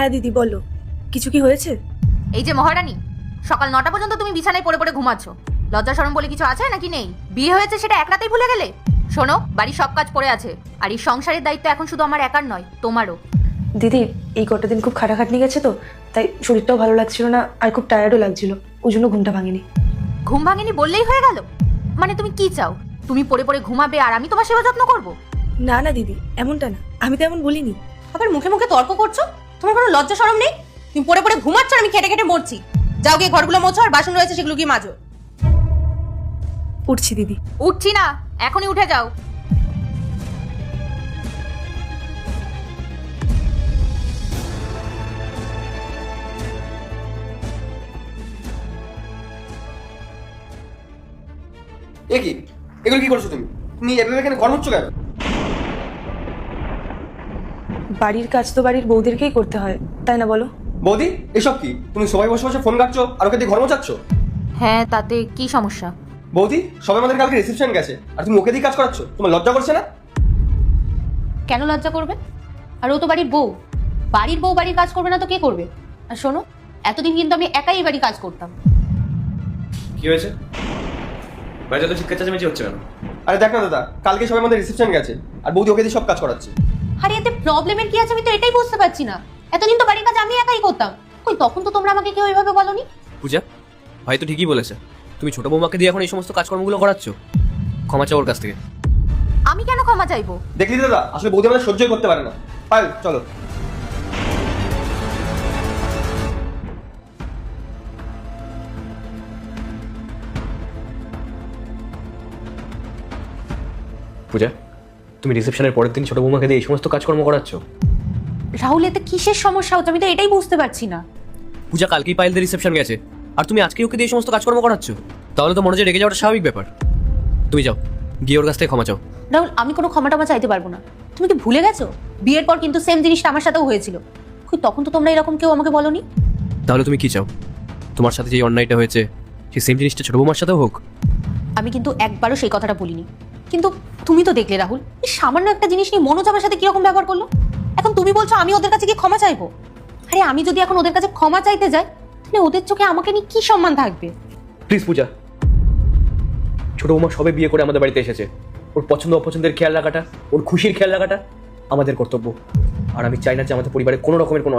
হ্যাঁ দিদি বলো, কিছু কি হয়েছে? এই যে মহারানী, সকাল 9টা পর্যন্ত তুমি বিছানায় পড়ে পড়ে ঘুমাচ্ছ। লজ্জা শরম বলে কিছু আছে নাকি নেই? বিয়ে হয়েছে সেটা এক রাতেই ভুলে গেলে? শোনো, বাড়ির সব কাজ পড়ে আছে, আর এই সংসারের দায়িত্ব এখন শুধু আমার একার নয়, তোমারও। দিদি এই কটা দিন খুব খাটাখাটনি গেছে তো, তাই শরীরটাও ভালো লাগছিল না, আর খুব টায়ার্ডও লাগছিল, ওই জন্য ঘুমটা ভাঙেনি। ঘুম ভাঙেনি বললেই হয়ে গেল? মানে তুমি কি চাও, তুমি পড়ে পড়ে ঘুমাবে আর আমি তোমার সেবা যত্ন করবো? না না দিদি, এমনটা না, আমি তো এমন বলিনি। আবার মুখে মুখে তর্ক করছো? তোমার কোনো লজ্জা শরম নেই? তুমি পড়ে পড়ে ঘুমাচ্ছ আর আমি খেটে খেটে মরছি। যাও গিয়ে ঘরগুলো মোছো, আর বাসন রয়েছে সেগুলো গিয়ে মাজো। উঠছি দিদি। উঠছি না, এখনই উঠে যাও। এ কি, এগুলো কি করছো তুমি? তুমি এভাবে এখানে গরম হচ্ছ কেন? বাড়ির কাজ তো বাড়ির বউদেরকেই করতে হয়, তাই না বলো? বৌদি, এসব কি? তুমি সবাই বসে বসে ফোন ঘাটছো আর ওকে দিয়ে ঘর মোচাচ্ছ? হ্যাঁ, তাতে কি সমস্যা? বৌদি, সবাই আমাদের কালকে রিসেপশন গেছে আর তুমি ওকে দিয়ে কাজ করাচ্ছ, তোমার লজ্জা করছে না? কেন লজ্জা করবে? আর ও তো বাড়ির বউ। বাড়ির বউ বাড়ির কাজ করবে না তো কে করবে? আর শোনো, এতদিন কিন্তু আমি একাই এই বাড়ি কাজ করতাম। কি হয়েছে? বাড়িতে তো চিৎকার চেঁচামেচি হচ্ছে কেন? আরে দেখ না দাদা, কালকে সবাই আমাদের রিসেপশন গেছে আর বৌদি ওকে দিয়ে সব কাজ করাচ্ছে। আরে এতে প্রবলেমের কি আছে আমি তো এটাই বুঝতে পারছি না। এতদিন তো বাড়ির কাজ আমি একাই করতাম, কই তখন তো তোমরা আমাকে কেউ এইভাবে বলোনি। পূজা, ভাই তো ঠিকই বলেছে, তুমি ছোট বৌমাকে দিয়ে এখন এই সমস্ত কাজকর্মগুলো করাচ্ছ। ক্ষমা চাও ওর কাছ থেকে। আমি কেন ক্ষমা চাইবো? দেখলি দাদা, আসলে বৌদি আমাদের সহ্যই করতে পারে না। পায়েল চলো। পূজা, তুমি রিসেপশনের পরের দিন ছোট বৌমাকে দিয়ে এই সমস্ত কাজকর্ম করাচ্ছ? রাহুল, এতে কিসের সমস্যা হচ্ছে আমি তো এটাই বুঝতে পারছি না। পূজা কালকেই পায়েলদের রিসেপশন গেছে আর তুমি আজকে ওকে দিয়ে এই সমস্ত কাজকর্ম করাচ্ছ? তাহলে তো মনে হচ্ছে রেগে যাওয়াটা স্বাভাবিক ব্যাপার। তুমি যাও, গিয়ে ওর কাছ থেকে ক্ষমা চাও। রাহুল, আমি কোনো ক্ষমা টমা চাইতে পারবো না। তুমি কি ভুলে গেছো বিয়ের পর কিন্তু সেম জিনিসটা আমার সাথেও হয়েছিল? কই তখন তো তোমরা এরকম কেউ আমাকে বলোনি। তাহলে তুমি কি চাও, তোমার সাথে যে অন্যায়টা হয়েছে সেই সেম জিনিসটা ছোট বৌমার সাথেও হোক? আমি কিন্তু একবারও সেই কথাটা বলিনি, কিন্তু তুমি তো দেখলে রাহুল, এই সামান্য একটা জিনিস নিয়ে মনোজ আমার সাথে কিরকম ব্যবহার করলো। এখন তুমি বলছো আমি ওদের কাছে গিয়ে ক্ষমা চাইবো? আরে আমি যদি এখন ওদের কাছে ক্ষমা চাইতে যাই, তাহলে ওদের চোখে আমাকে নিয়ে কি সম্মান থাকবে? প্লিজ পূজা, ছোট বৌমা সবে বিয়ে করে আমাদের বাড়িতে এসেছে, ওর পছন্দ অপছন্দের খেয়াল রাখাটা, ওর খুশির খেয়াল রাখাটা আমাদের কর্তব্য। আর আমি চাই না যে আমাদের পরিবারে কোনো রকমের কোনো